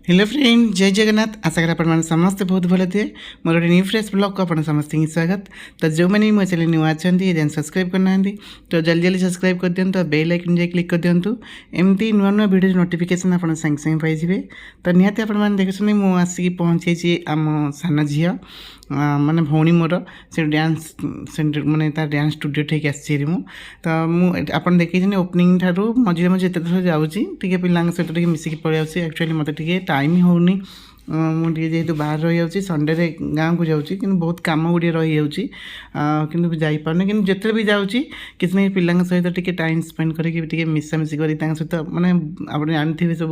Hello friend, जय जगन्नाथ। आशा कर आप समस्ते बहुत भले थे। मोर गोटे न्यू फ्रेश ब्लॉग को आप समस्त स्वागत। तो जो मैंने मो चैनल नुआ अच्छा जैन सब्सक्राइब करना तो जल्दी जल्दी सब्सक्राइब कर दिंतु, बेल आइकन जाए क्लिक कर दिंतु। एमती नुआ नुआ वीडियो नोटिफिकेशन आप सागे सागे पाइबे। तो निहाती आपने देखुं मुझे आसिक पहुँचे आम सान झी माने भौणी मोर से डांस सेंटर माने तार डांस स्टूडियो ठीक आसी तो मुझे देखिए ओपनिंग ठारू मझे मझे एत थर जाऊँगी टे पिला सहित मिसिक पलि आसी। एक्चुअली मत टाइम होनी मुझे जेहेतु बाहर रही जाऊँगी संडे गाँव को जाऊँगी कि बहुत कम गुड़े रही जाऊँगी कि जापार कि जिते भी जाऊँगी किसी ना पिला सहित टे टाइम स्पेंड करके मिसामिशी कर सहित मैंने आप जानते सब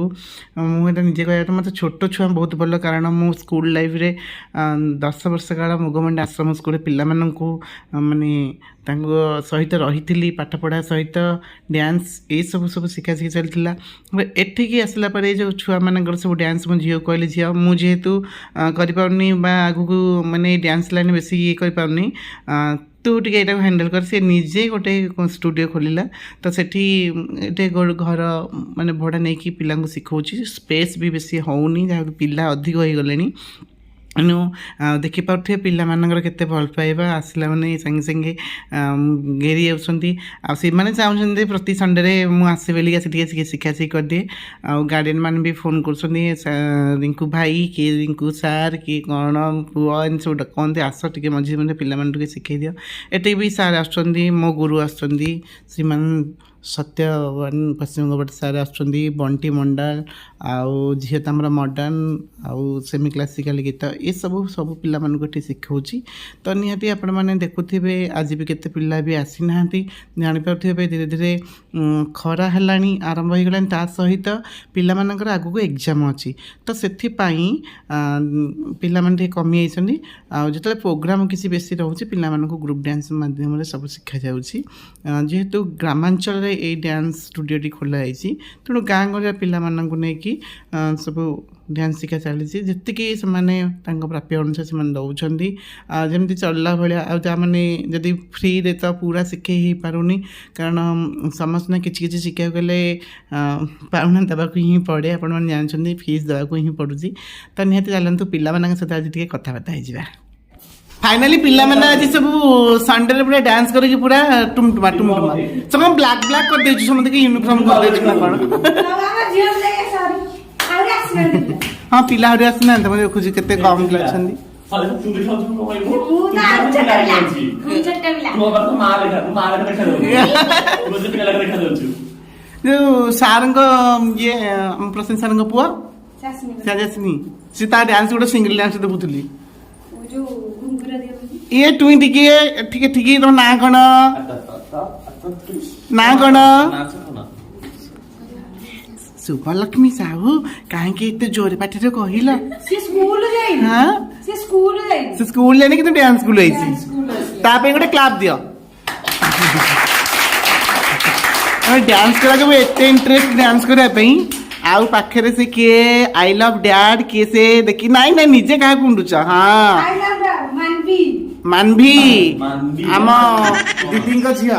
मुझे निजे कह मतलब छोट छुआ बहुत भल कारण मो स्कूल लाइफ रे 10 वर्ष काल मुगमंडी आश्रम स्कूल पिला माने सहित रही पाठ पढ़ा सहित डांस ये सब सब शिखा शिखी चलता। एठिकी आसला जो छुआ मान सब डांस मो झील कहली झील मुझेतु करें आगू माने डांस लाइन बेस ये करें तू टे यहाँ हैंडल कर सी निजे गोटे स्टूडियो खोलिला तो सेठी घर माने भड़ा नहीं कि पिला शिखाऊँ स्पेस भी बेसी होनी जहाँ पिला अधिक हो गले एनु देखिपे पिला केते भल पाइबा आसला मैंने संगे संगे घेरी आने चाहते प्रति संडे मुझे आसे बोलिक शिखा शिखी कर दिए। गार्डियन मैंने भी फोन कर रिंकू भाई कि रिंकू सार कि कौन पुआ इन सब कहते आस टे मझे मझे पिला शिखे दियो। एटे भी सार आस मो गुरु आस श्रीमान सत्यवान पश्चिमगढ़ सारे आसुँच बंटी मंडल आउ झील तो आम मॉडर्न आउ सेमी क्लासिकल गीत ये सब सब पिला शिखाऊँ। तो निहाती आपण मैंने देखुवे आज भी केते पिला भी आसी ना जापारे धीरे धीरे खरा है आरंभ हो गला ता सहित पिला मानकर आगु को एग्जाम अच्छी तो से पिला माने कमी जाइए जो प्रोग्राम किसी बेसी रोचे पिला ग्रुप डांस माध्यम सब शिखा जाऊँगी जेहेतु ग्रामांचल ये डांस स्टूडियो खोला जाइए तेणु गाँ गलिया पिला नहीं कि सब डांस शिखा चली जी प्राप्य अनुसार से दौरान जमी चलला भाया मैंने जदि फ्री रे तो पूरा शिखे ही पारुनी कारण समस्त ना किसी किसी शिखा गले पाउना देवाक ही पड़े आपण जानते फीस देवाक ही पड़ुची। तो निहाती चलतु पिला सहित आज टे कथबार्ता हो। फाइनाली पिला मैंने आज सब संडे पूरा डांस करके पूरा टुमटुमा टुमटुमा सब ब्लैक ब्लैक कर देछु समते यूनिफॉर्म कर देछु ना कोन। हां पिला हरि आसना त मते खुजी केते कम पिला छंदी जो सारंग ये प्रसन्न सारंग पुआ जासनी सीता डांस गुडा सिंगल डांस देखुथली ये टुई टिके ठीक ठीक तो ना कौन शुभलक्ष्मी साहू कहीं जोरे पाटी कहला स्कूल जाने कि डांस स्कूल गोटे क्लाप दियो डांस करा एत इंटरेस्ट डांस करने आउ पाखे से किए आई लव डैड किए से देखी नाई नाई निजे क्या कुंडुच। हाँ मानवी आम दीदी झील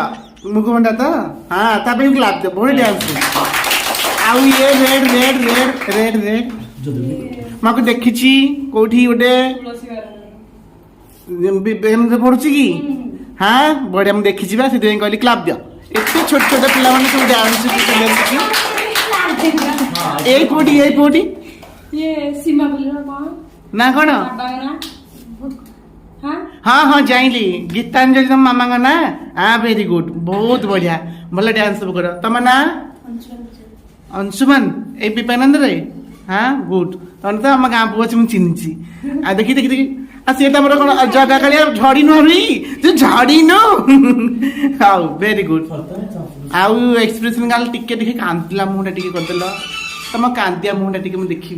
मुखमंडा तो हाँ ताप क्लाप दे बहुत डांस आउ ये red red red red red मैं देखी कौटी गोटे पड़ू कि हाँ बढ़िया मुझे देखी कहली क्लाप दियो एत छोट छोट पिला सब डांस ए पोटी ये सीमा ना कौन हाँ हाँ जाइली गीतांजलि तुम मामा का ना। हाँ वेरी गुड बहुत बढ़िया भल डांस सब कर तुम ना अंशुमन ए विवेकानंद रे। हाँ गुड तहन तो आम गाँ पुआ मुझे चिन्ही आ देखी देखी देखी सीटा मोर कौन जगह कालिया झड़ी नुहरी जो झड़ी नु हाँ वेरी गुड आउ एक्सप्रेशन गाल टिके देखी कांदिला मुहटा टिके करदेल तुम कांदिया मुहटा टिके मुझे देखी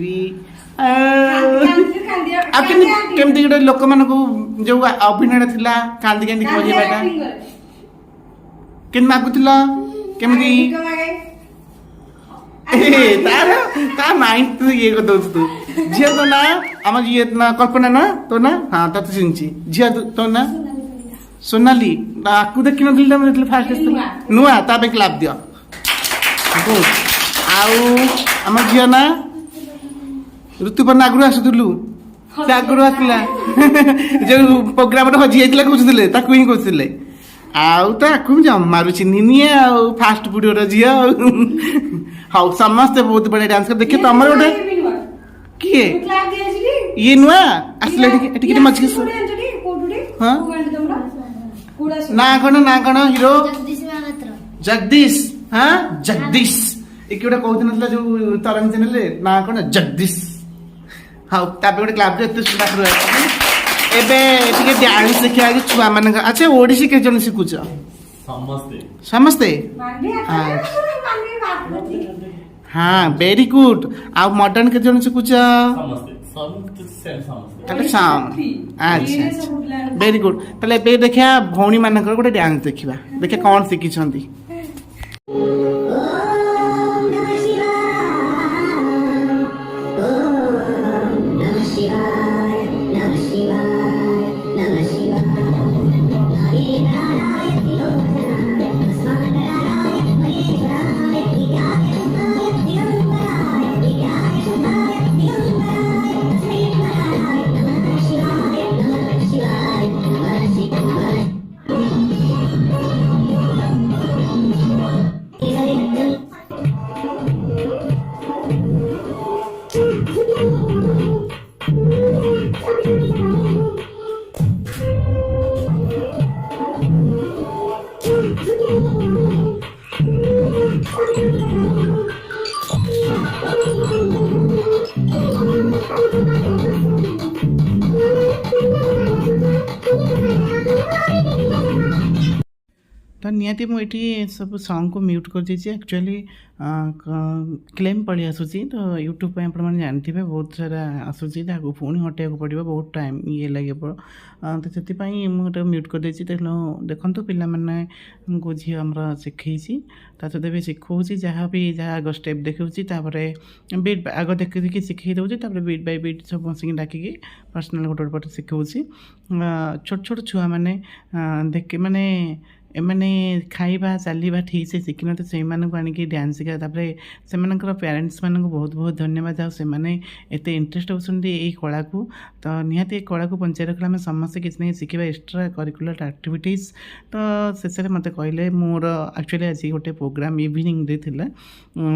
केमती गोटे लोक मान जो अभिनय था कांदी कांदी कहवाटा के मागुल केमती तार माइंड ये कर दौर तू झी तो ना आम ये कल्पना ना तो ना हाँ तो चिन्ह झी तो ना सोनाली आपको देखी नी फास्ट नुआ ता क्लाप दियो आउ आम झी ना ଋତୁପର୍ଣ୍ଣା ଆଗରୁ ଆସୁଥିଲୁ ସେ ଆଗରୁ ଆସିଲା ଯୋଉ ପ୍ରୋଗ୍ରାମରେ ହଜି ଯାଇଥିଲା କହୁଥିଲେ ତାକୁ ହିଁ କହୁଥିଲେ ଆଉ ତାକୁ ଜମାରୁ ଚିହ୍ନିନି ଆଉ ଫାଷ୍ଟ ଭିଡ଼ିଓର ଝିଅ ଆଉ ହଉ ସମସ୍ତେ ବହୁତ ବଢିଆ ଡ୍ୟାନ୍ସ କରି ଦେଖି ତମର ଗୋଟେ କିଏ ଇଏ ନୂଆ ଆସିଲେ ଟିକେ ମଝିକି ହଁ ନା କଣ ହିରୋ ଜଗଦୀଶ ହଁ ଜଗଦୀଶ ଏ କିଏ ଗୋଟେ କହୁଥିଲା ଯୋଉ ତରଙ୍ଗ ଚ୍ୟାନେଲରେ ନା କଣ ଜଗଦୀଶ ହଉ ତାପରେ ଗୋଟେ କ୍ଲାବରେ ଏତେ ସୁନ୍ଦର ଏବେ ଟିକେ ଡ୍ୟାନ୍ସ ଦେଖିବା ଛୁଆ ମାନଙ୍କ ଆଚ୍ଛା ଓଡିଶୀ କେତେ ଜଣ ଶିଖୁଛ ସମସ୍ତେ ହଁ ଭେରି ଗୁଡ୍ ଆଉ ମଡର୍ନ କେତେ ଜଣ ଶିଖୁଛ ଆଚ୍ଛା ଭେରି ଗୁଡ୍ ତାହେଲେ ଏବେ ଦେଖିବା ଭଉଣୀ ମାନଙ୍କର ଗୋଟେ ଡ୍ୟାନ୍ସ ଦେଖିବା କଣ ଶିଖିଛନ୍ତି तो निहाती मुझे सब सॉन्ग को म्यूट कर दीजिए एक्चुअली क्लेम पड़ी आसूसी तो यूट्यूब पे आप जानते हैं बहुत सारा आसूसी पुणी हटाया पड़ो बहुत टाइम ये लगे तो से मुझे म्यूट कर देती देखो पे झी आम शिखी ता सहित भी शिखौची जहाँ भी जहाँ आग स्टेप देखा बीट आग देखी देखी शिखई दूसरी बीट बाय बीट सब बसिक डाकिकी पर्सनाल गोटे गोटे शिखौची छोट छोट छुआ मैंने देख माने एमाने खाइबा चलवा ठीक से शिखि नते से आनिकी डांस शिखा से पेरेंट्स मान बहुत बहुत धन्यवाद आ एत इंटरेस्ट होती यही कला को तो निहाती कला को बचाई रखा आम समस्ते किसी ना शिखा एक्स्ट्रा करिकुलर एक्टिविटीज तो शेष में मत कहले मोर एक्चुअली आज गोटे प्रोग्राम इवनिंग रे थिला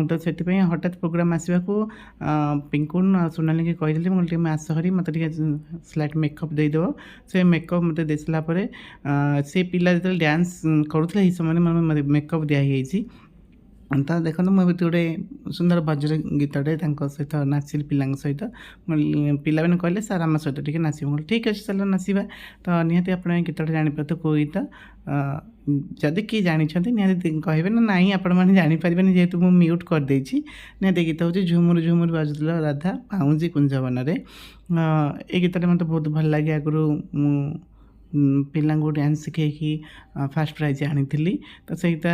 तो से हठात प्रोग्राम आसवा को पिंकुन सोनाली की कही मुझे आस हरी मत स्लाइट मेकअप देदेव से मेकअप मत देसापर से पिला जो डांस करुला समय मेकअप दिखाई तो देखो मुझे गोटे सुंदर भजन गीतटे सहित नाचिली पिला सहित पिला मैंने कहले सार आम सहित टे नाच ठीक अच्छे चलो नाचवा तो निहाती आप गीतटे जापर तो कौ गीत जदि किए जानते निहाती कहे ना नाई आपण मैंने जापर जेहेतु मुझे म्यूट करदे निहाती गीत हूँ झुमुर झुमुर बाजुल राधा पाऊँजी कुंजवन ये गीतटे मत बहुत भल लगे आगु पिला डांस शिखी फास्ट प्राइज आनी तो सहीटा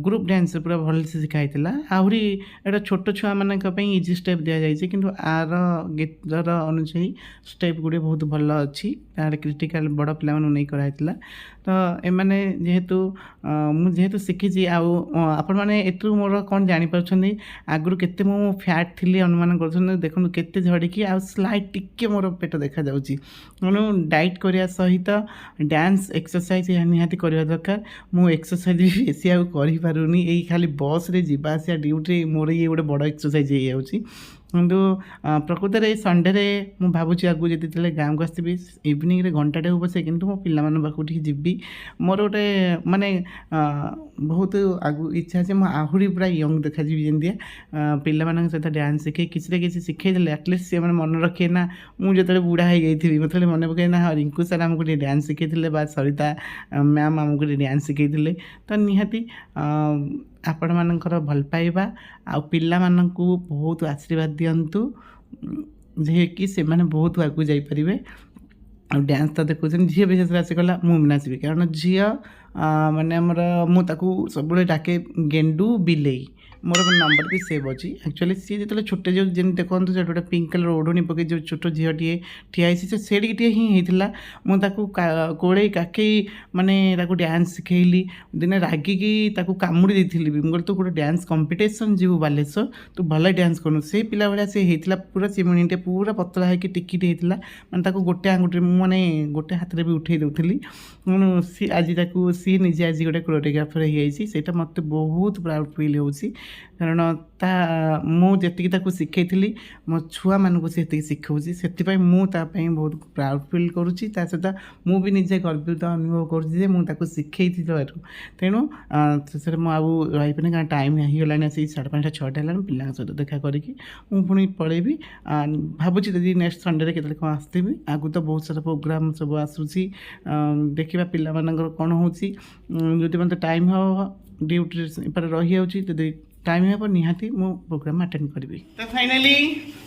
ग्रुप डांस पूरा भल से शिखाई आहरी एटा छोट छुआ मान इजी स्टेप दि जाए कि आर गीतर अनुसार स्टेप गुड़े बहुत भल अच्छी क्रिटिकल बड़ पिला नहीं कराई तो एमाने जेहेतु मुझे शिखी आपण मैंने एतु मोर कौन जापर आगु के मु फैट थी अनुमान कर देखो केते झड़की आ स्लाइट टिके मोर पेट देखा तेणु डाइट करने सहित डांस एक्सरसाइज निहाती करवा दरकार मु एक्सरसाइज भी बेसी आउ करि पारुनी एई खाली बस रे जीवा आसिया ड्यूटी मोर ये गोटे बड़ एक्सरसाइज हो जाउची किंतु प्रकृत में संडे मु भावुची आगु जी गाँव को आसबि इवनिंग रे घंटाटे हो बसे किंतु मो पिला मान पाखु ठीक जीवी मोर गोटे माने बहुत आगु इच्छा है मु आहरी पूरा यंग देखा जी जमी पिला मान सहित डांस शिखे किसी न किसी शिखे एटलिस्ट से मन रखे ना मुझे जो बुढ़ा हो गई मतलब मन पकड़े ना हाँ रिंकू सर आमको डांस शिखे बा सरिता मैम आमको डांस शिखे तो निहाती आपण मानकर भल पाइबा आ पिला मानकु बहुत आशीर्वाद दिंतु जे कि से माने बहुत आगु जाई परिबे आ डांस तो देखुन झील विशेष राशि कला मुझे नाचबी कारण झील माने आमर मुझे सब डाके गेंडू बिले मोर नंबर भी सेव अच्छी एक्चुअली सी जो छोटे जो जमी देखो जो गोटे पिंक कलर ओढ़णी पकई जो छोट झीटे ठिया से सेटिके ही होता मुझे कोड़े काकई माने डांस शिखेली दिने रागिकी कामुड़ी देती भी मुझे तो गोटे डांस कंपटीशन जीव बालेश्वर तू भल डांस करूँ से पिला भाया से होता पूरा चिमणीटे पूरा पतला होकर टिकिटे होता मैंने गोटे आंगुठी मैंने गोटे हाथ में भी उठे दूसरी सी आज सी निजे आज गोटे कोरियोग्राफर होता मत बहुत प्राउड फिल हो कारण ता मुझे शिखई मो छुआ मानक से शिखाऊँगी से मुझे बहुत प्राउड फिल करुँची सहित मुझे निजे गर्वित अनुभव करुँचे शिखई तेणु शेष में आउ रही कारण टाइम होगा 5:30 6टा है पिला सहित देखा करी पुणी पलैबी भावुँ दीदी नेक्स्ट संडे के कौन आसबि आगु तो बहुत सारा प्रोग्राम सब आसूसी देखा पिला कौन हो मतलब टाइम हम ड्यूटी पर रही जाऊँगी टाइम हे निहाती मो प्रोग्राम अटेंड करी तो फाइनाली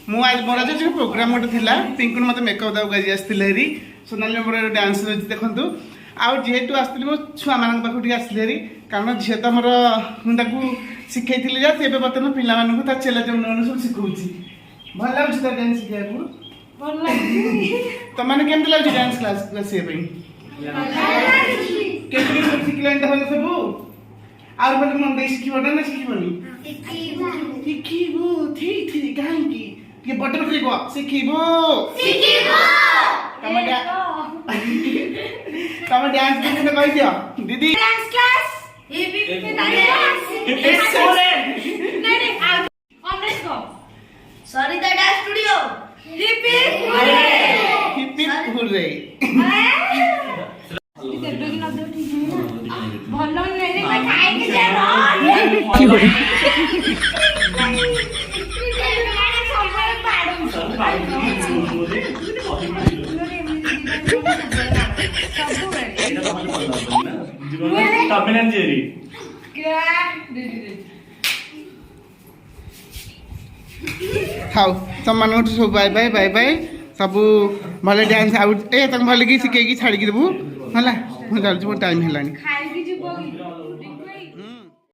मु आज मोर जो प्रोग्राम गोटे थी पिंकुन मत मेकअप दाक आज आसती सोनाली मोर डांस रही देखूँ आउ जेहेतु आसती मो छुआ मान पाखक आसली हेरी कारण झील तो मोर मुझे शिखई थी से बर्तमान पिला चेला चमन सब शिखाऊँगी भल लगे तो डांस शिखा तुम मैंने केमती लगे डांस क्लास आसवाई शिखल सब आउ बोले मन दे शिखब ना शिखबनी शिखबू ठीक ठीक कहीं बटर फिर शिखबू तुम डांस करते कह दियो दीदी dance class sorry the dance studio hip hip hurray भलो नहीं खाएंगे जरूर हाँ तुम मान सब बाय बाय बाय बाय सब भले डांस आउ ए तुम भले कि शिखे छाड़ी देबू है मुझे जाऊँ मोर टाइम है